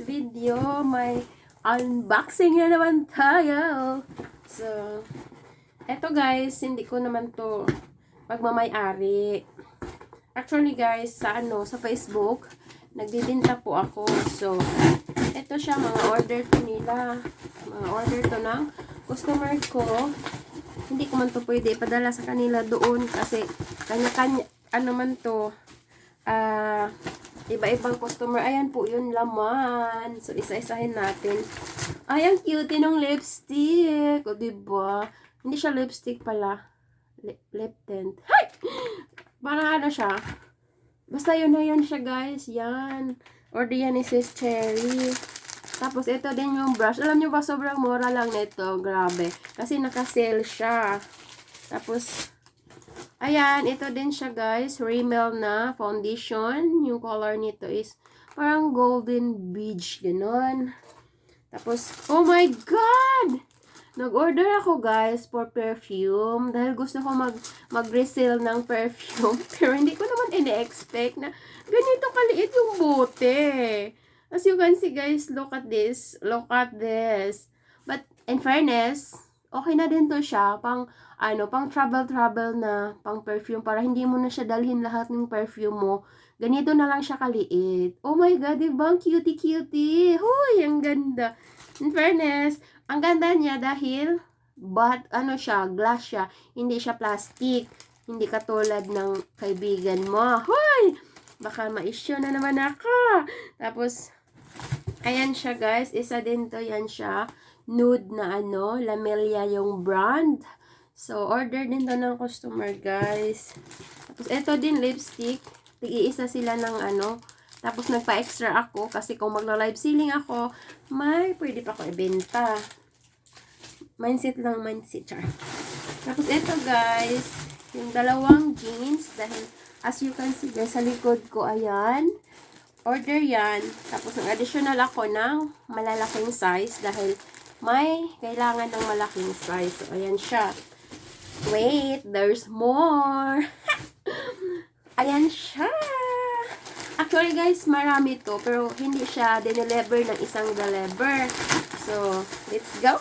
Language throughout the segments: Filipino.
video. May unboxing na naman tayo. So, eto guys, hindi ko naman to pagmamay-ari. Actually guys, sa Facebook, nagdidinta po ako. So, eto siya, mga order to nila. Mga order to ng customer ko. Hindi ko man to pwede ipadala sa kanila doon kasi kanya-kanya, man to, iba-ibang customer. Ayan po yung laman. So, isa-isahin natin. Ay, ang cute ng lipstick. O, diba? Hindi siya lipstick pala. Lip tint. Hay! Parang ano siya. Basta yun na yun siya, guys. Yan. Order yan ni Sis Cherry. Tapos, ito din yung brush. Alam nyo ba, sobrang mura lang nito. Grabe. Kasi naka-sale siya. Tapos, ayan, ito din siya guys, Rimmel na foundation. Yung color nito is parang golden beige, gano'n. Tapos, oh my God! Nag-order ako guys for perfume dahil gusto ko mag-resell ng perfume. Pero hindi ko naman ine-expect na ganito kaliit yung bote. As you can see guys, look at this. Look at this. But in fairness, okay na din to siya. Pang travel na, pang perfume, para hindi mo na siya dalhin lahat ng perfume mo. Ganito na lang siya kaliit. Oh my God, diba? Cutie. Huy, ang ganda. In fairness, ang ganda niya dahil, glass siya. Hindi siya plastic. Hindi katulad ng kaibigan mo. Huy! Baka ma-issue na naman ako. Tapos, ayan siya guys. Isa din to, yan siya. Nude na Lamelia yung brand. So, order din to ng customer, guys. Tapos, ito din, lipstick. Tig-iisa sila ng Tapos, nagpa-extra ako. Kasi kung magla-live selling ako, pwede pa ako ibenta. Mindset. Char. Tapos, ito, guys. Yung dalawang jeans. Dahil, as you can see, guys, sa likod ko, ayan. Order yan. Tapos, nag-additional ako ng malalaking size. Dahil, may kailangan ng malaking size. So, ayan siya. Wait, there's more. Ayan siya. Actually, guys, marami to. Pero, hindi siya dineliver ng isang deliver. So, let's go.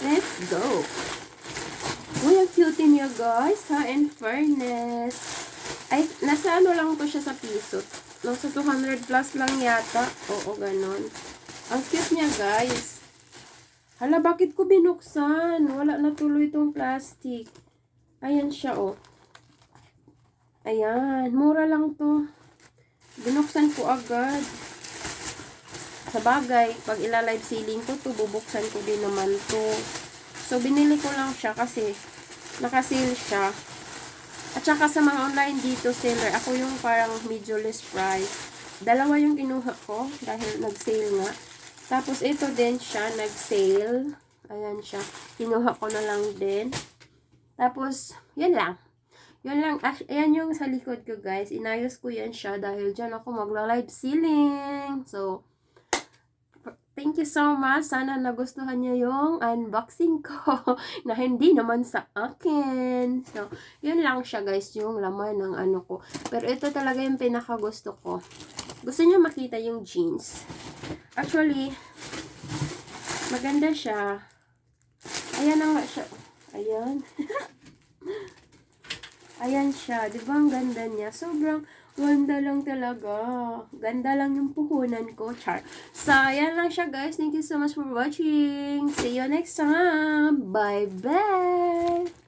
Let's go. Uy, ang cute niya, guys. Ha, in fairness. Ay, nasa lang to siya sa piso. Nasa 200 plus lang yata. Oo, ganon. Ang cute niya, guys. Hala, bakit ko binuksan? Wala na tuloy itong plastic. Ayan siya, oh. Ayan. Mura lang to. Binuksan ko agad. Sa bagay, pag ila-live selling ko to, bubuksan ko din naman to. So, binili ko lang siya kasi naka-sale siya. At saka sa mga online dito seller, ako yung parang medyo less price. Dalawa yung kinuha ko dahil nag-sale nga. Tapos, ito din siya, nag-sale. Ayan siya. Kinuha ko na lang din. Tapos, yan lang. Yun lang. Ayan yung sa likod ko, guys. Inayos ko yan siya dahil dyan ako magla-live selling. So, thank you so much. Sana nagustuhan niyo yung unboxing ko na hindi naman sa akin. So, yun lang siya, guys, yung laman ng ko. Pero ito talaga yung pinaka-gusto ko. Gusto niyo makita yung jeans. Actually, maganda siya. Ayan na nga siya. Ayan. Ayan siya. Diba ang ganda niya? Sobrang ganda lang talaga. Ganda lang yung puhunan ko. Char. So, ayan lang siya, guys. Thank you so much for watching. See you next time. Bye-bye.